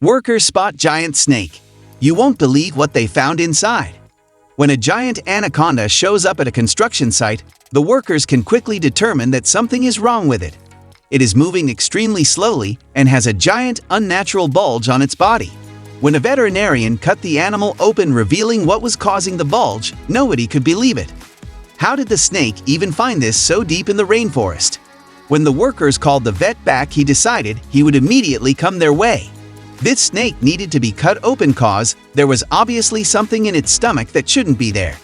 Workers spot giant snake. You won't believe what they found inside. When a giant anaconda shows up at a construction site, the workers can quickly determine that something is wrong with it. It is moving extremely slowly and has a giant, unnatural bulge on its body. When a veterinarian cut the animal open revealing what was causing the bulge, nobody could believe it. How did the snake even find this so deep in the rainforest? When the workers called the vet back, he decided he would immediately come their way. This snake needed to be cut open cause there was obviously something in its stomach that shouldn't be there.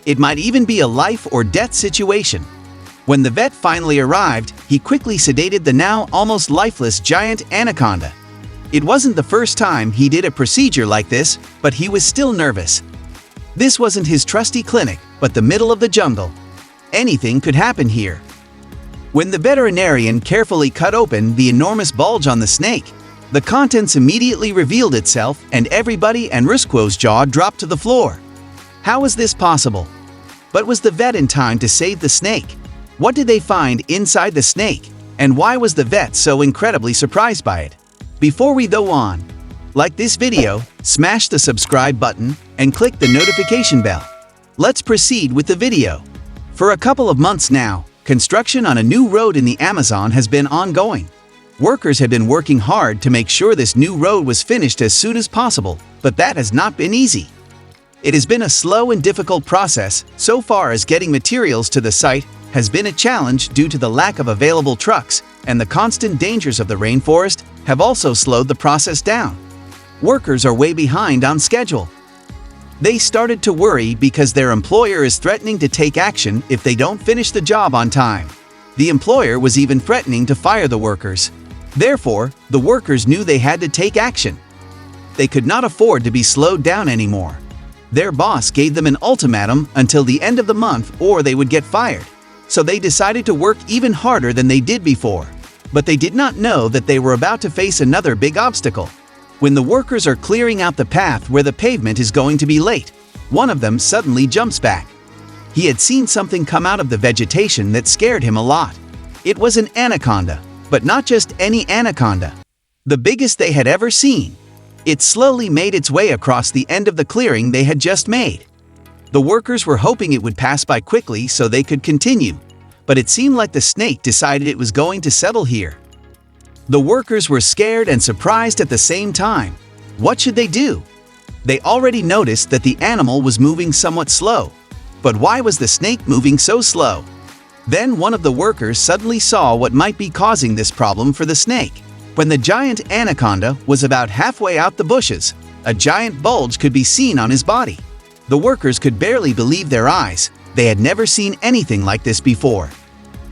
It might even be a life or death situation. When the vet finally arrived, he quickly sedated the now almost lifeless giant anaconda. It wasn't the first time he did a procedure like this, but he was still nervous. This wasn't his trusty clinic, but the middle of the jungle. Anything could happen here. When the veterinarian carefully cut open the enormous bulge on the snake, the contents immediately revealed itself and everybody and Rusquo's jaw dropped to the floor. How was this possible? But was the vet in time to save the snake? What did they find inside the snake? And why was the vet so incredibly surprised by it? Before we go on, like this video, smash the subscribe button, and click the notification bell. Let's proceed with the video. For a couple of months now, construction on a new road in the Amazon has been ongoing. Workers had been working hard to make sure this new road was finished as soon as possible, but that has not been easy. It has been a slow and difficult process so far as getting materials to the site has been a challenge due to the lack of available trucks, and the constant dangers of the rainforest have also slowed the process down. Workers are way behind on schedule. They started to worry because their employer is threatening to take action if they don't finish the job on time. The employer was even threatening to fire the workers. Therefore, the workers knew they had to take action. They could not afford to be slowed down anymore. Their boss gave them an ultimatum until the end of the month or they would get fired. So they decided to work even harder than they did before. But they did not know that they were about to face another big obstacle. When the workers are clearing out the path where the pavement is going to be late, one of them suddenly jumps back. He had seen something come out of the vegetation that scared him a lot. It was an anaconda, but not just any anaconda. The biggest they had ever seen. It slowly made its way across the end of the clearing they had just made. The workers were hoping it would pass by quickly so they could continue, but it seemed like the snake decided it was going to settle here. The workers were scared and surprised at the same time. What should they do? They already noticed that the animal was moving somewhat slow. But why was the snake moving so slow? Then one of the workers suddenly saw what might be causing this problem for the snake. When the giant anaconda was about halfway out the bushes, a giant bulge could be seen on his body. The workers could barely believe their eyes. They had never seen anything like this before.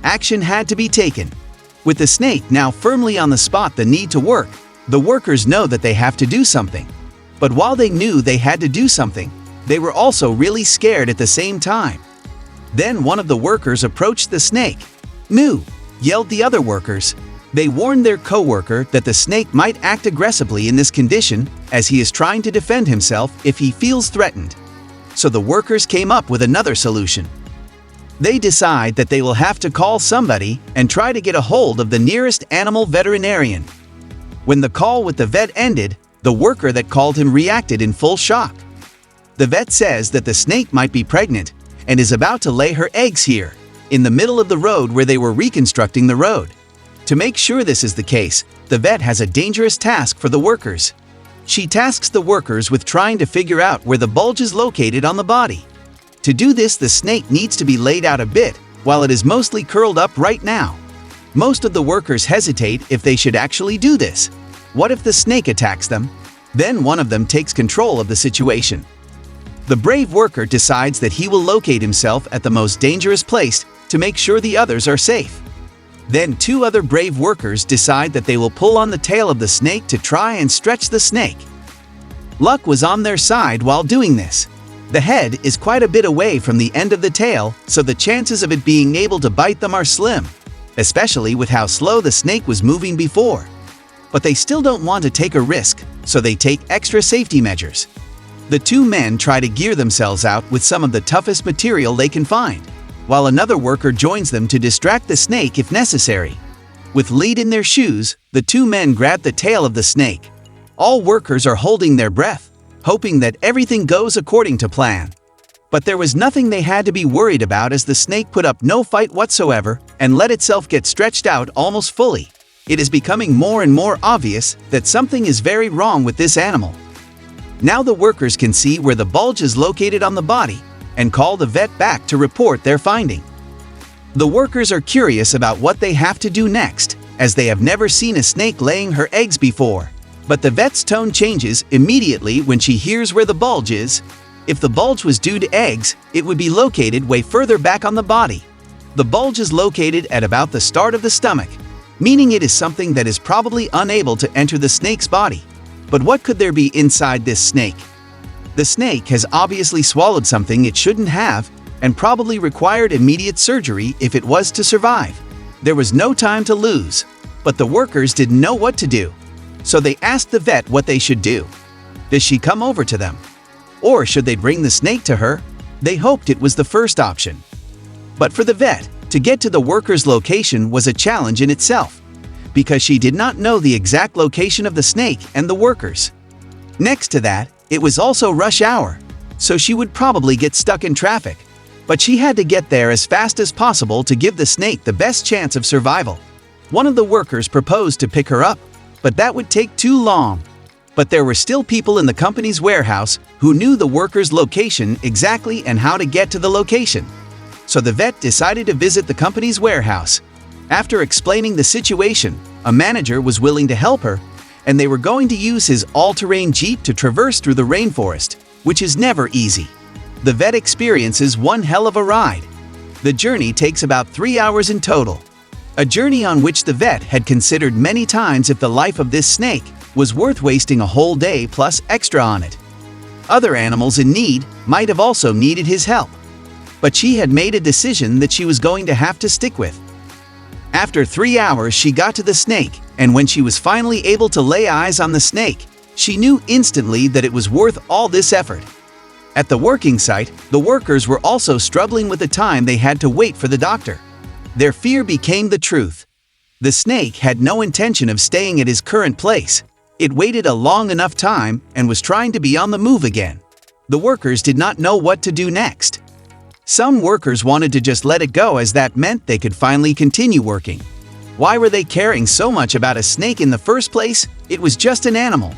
Action had to be taken. With the snake now firmly on the spot, the need to work, the workers know that they have to do something. But while they knew they had to do something, they were also really scared at the same time. Then one of the workers approached the snake. "Moo!" yelled the other workers. They warned their co-worker that the snake might act aggressively in this condition as he is trying to defend himself if he feels threatened. So the workers came up with another solution. They decide that they will have to call somebody and try to get a hold of the nearest animal veterinarian. When the call with the vet ended, the worker that called him reacted in full shock. The vet says that the snake might be pregnant and is about to lay her eggs here, in the middle of the road where they were reconstructing the road. To make sure this is the case, the vet has a dangerous task for the workers. She tasks the workers with trying to figure out where the bulge is located on the body. To do this, the snake needs to be laid out a bit, while it is mostly curled up right now. Most of the workers hesitate if they should actually do this. What if the snake attacks them? Then one of them takes control of the situation. The brave worker decides that he will locate himself at the most dangerous place to make sure the others are safe. Then two other brave workers decide that they will pull on the tail of the snake to try and stretch the snake. Luck was on their side while doing this. The head is quite a bit away from the end of the tail, so the chances of it being able to bite them are slim, especially with how slow the snake was moving before. But they still don't want to take a risk, so they take extra safety measures. The two men try to gear themselves out with some of the toughest material they can find, while another worker joins them to distract the snake if necessary. With lead in their shoes, the two men grab the tail of the snake. All workers are holding their breath, hoping that everything goes according to plan. But there was nothing they had to be worried about as the snake put up no fight whatsoever and let itself get stretched out almost fully. It is becoming more and more obvious that something is very wrong with this animal. Now the workers can see where the bulge is located on the body and call the vet back to report their finding. The workers are curious about what they have to do next, as they have never seen a snake laying her eggs before. But the vet's tone changes immediately when she hears where the bulge is. If the bulge was due to eggs, it would be located way further back on the body. The bulge is located at about the start of the stomach, meaning it is something that is probably unable to enter the snake's body. But what could there be inside this snake? The snake has obviously swallowed something it shouldn't have and probably required immediate surgery if it was to survive. There was no time to lose, but the workers didn't know what to do. So they asked the vet what they should do. Does she come over to them? Or should they bring the snake to her? They hoped it was the first option. But for the vet, to get to the worker's location was a challenge in itself, because she did not know the exact location of the snake and the workers. Next to that, it was also rush hour, so she would probably get stuck in traffic. But she had to get there as fast as possible to give the snake the best chance of survival. One of the workers proposed to pick her up, but that would take too long. But there were still people in the company's warehouse who knew the worker's location exactly and how to get to the location. So the vet decided to visit the company's warehouse. After explaining the situation, a manager was willing to help her, and they were going to use his all-terrain Jeep to traverse through the rainforest, which is never easy. The vet experiences one hell of a ride. The journey takes about 3 hours in total. A journey on which the vet had considered many times if the life of this snake was worth wasting a whole day plus extra on it. Other animals in need might have also needed his help. But she had made a decision that she was going to have to stick with. After 3 hours, she got to the snake, and when she was finally able to lay eyes on the snake, she knew instantly that it was worth all this effort. At the working site, the workers were also struggling with the time they had to wait for the doctor. Their fear became the truth. The snake had no intention of staying at his current place. It waited a long enough time and was trying to be on the move again. The workers did not know what to do next. Some workers wanted to just let it go, as that meant they could finally continue working. Why were they caring so much about a snake in the first place? It was just an animal.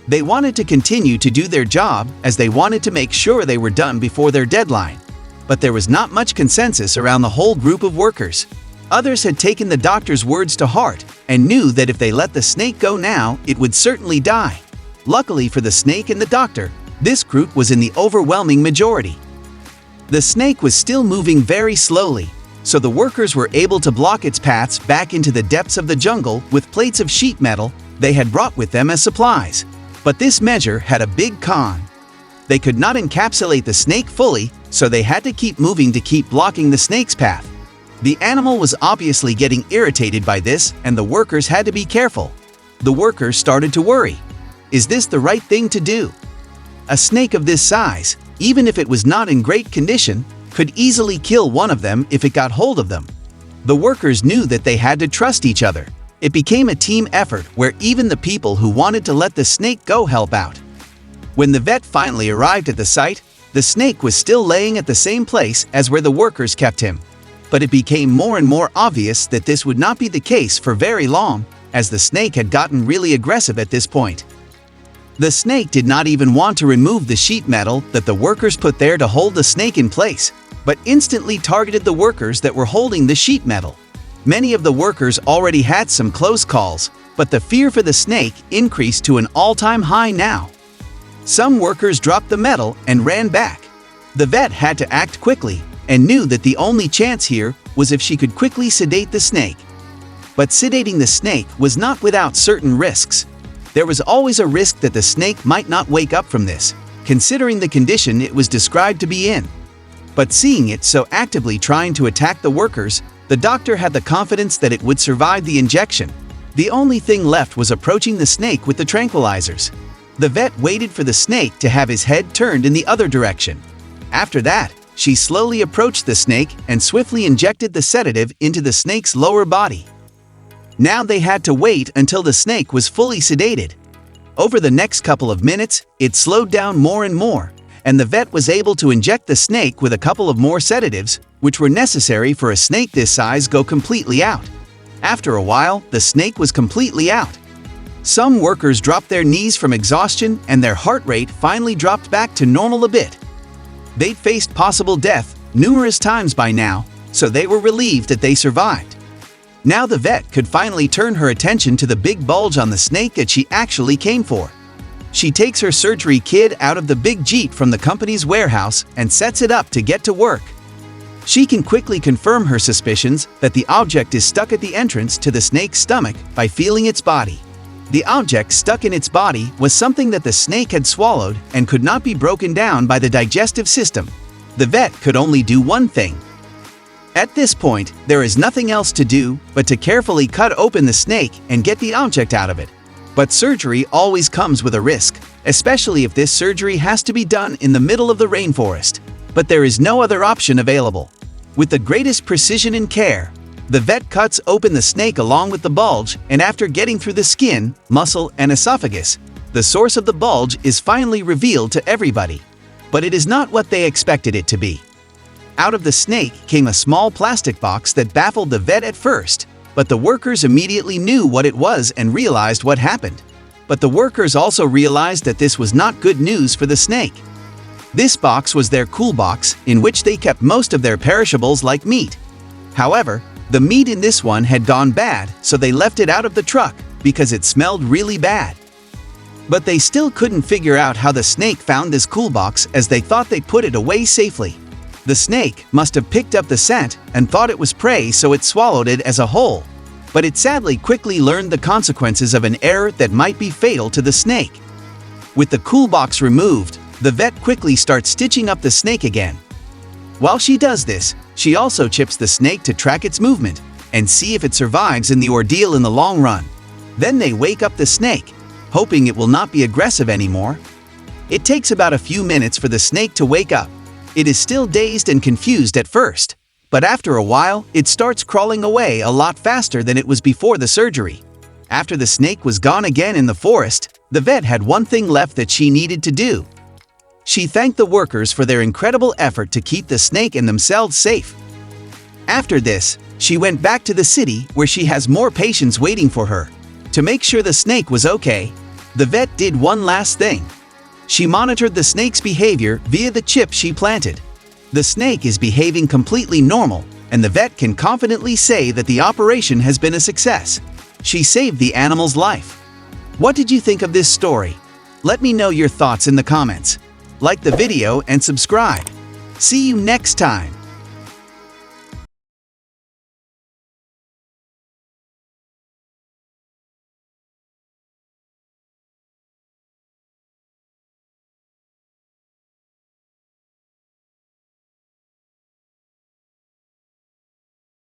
They wanted to continue to do their job, as they wanted to make sure they were done before their deadline. But there was not much consensus around the whole group of workers. Others had taken the doctor's words to heart and knew that if they let the snake go now, it would certainly die. Luckily for the snake and the doctor, this group was in the overwhelming majority. The snake was still moving very slowly, so the workers were able to block its paths back into the depths of the jungle with plates of sheet metal they had brought with them as supplies. But this measure had a big con. They could not encapsulate the snake fully, so they had to keep moving to keep blocking the snake's path. The animal was obviously getting irritated by this, and the workers had to be careful. The workers started to worry. Is this the right thing to do? A snake of this size, even if it was not in great condition, could easily kill one of them if it got hold of them. The workers knew that they had to trust each other. It became a team effort where even the people who wanted to let the snake go help out. When the vet finally arrived at the site, the snake was still laying at the same place as where the workers kept him. But it became more and more obvious that this would not be the case for very long, as the snake had gotten really aggressive at this point. The snake did not even want to remove the sheet metal that the workers put there to hold the snake in place, but instantly targeted the workers that were holding the sheet metal. Many of the workers already had some close calls, but the fear for the snake increased to an all-time high now. Some workers dropped the metal and ran back. The vet had to act quickly and knew that the only chance here was if she could quickly sedate the snake. But sedating the snake was not without certain risks. There was always a risk that the snake might not wake up from this, considering the condition it was described to be in. But seeing it so actively trying to attack the workers, the doctor had the confidence that it would survive the injection. The only thing left was approaching the snake with the tranquilizers. The vet waited for the snake to have his head turned in the other direction. After that, she slowly approached the snake and swiftly injected the sedative into the snake's lower body. Now they had to wait until the snake was fully sedated. Over the next couple of minutes, it slowed down more and more, and the vet was able to inject the snake with a couple of more sedatives, which were necessary for a snake this size go completely out. After a while, the snake was completely out. Some workers dropped their knees from exhaustion and their heart rate finally dropped back to normal a bit. They'd faced possible death numerous times by now, so they were relieved that they survived. Now the vet could finally turn her attention to the big bulge on the snake that she actually came for. She takes her surgery kit out of the big Jeep from the company's warehouse and sets it up to get to work. She can quickly confirm her suspicions that the object is stuck at the entrance to the snake's stomach by feeling its body. The object stuck in its body was something that the snake had swallowed and could not be broken down by the digestive system. The vet could only do one thing. At this point, there is nothing else to do but to carefully cut open the snake and get the object out of it. But surgery always comes with a risk, especially if this surgery has to be done in the middle of the rainforest. But there is no other option available. With the greatest precision and care, the vet cuts open the snake along with the bulge, and after getting through the skin, muscle, and esophagus, the source of the bulge is finally revealed to everybody. But it is not what they expected it to be. Out of the snake came a small plastic box that baffled the vet at first, but the workers immediately knew what it was and realized what happened. But the workers also realized that this was not good news for the snake. This box was their cool box, in which they kept most of their perishables like meat. However, the meat in this one had gone bad, so they left it out of the truck because it smelled really bad. But they still couldn't figure out how the snake found this cool box, as they thought they put it away safely. The snake must have picked up the scent and thought it was prey, so it swallowed it as a whole. But it sadly quickly learned the consequences of an error that might be fatal to the snake. With the cool box removed, the vet quickly starts stitching up the snake again. While she does this, she also chips the snake to track its movement and see if it survives in the ordeal in the long run. Then they wake up the snake, hoping it will not be aggressive anymore. It takes about a few minutes for the snake to wake up. It is still dazed and confused at first, but after a while, it starts crawling away a lot faster than it was before the surgery. After the snake was gone again in the forest, the vet had one thing left that she needed to do. She thanked the workers for their incredible effort to keep the snake and themselves safe. After this, she went back to the city where she has more patients waiting for her. To make sure the snake was okay, the vet did one last thing. She monitored the snake's behavior via the chip she planted. The snake is behaving completely normal, and the vet can confidently say that the operation has been a success. She saved the animal's life. What did you think of this story? Let me know your thoughts in the comments. Like the video and subscribe. See you next time.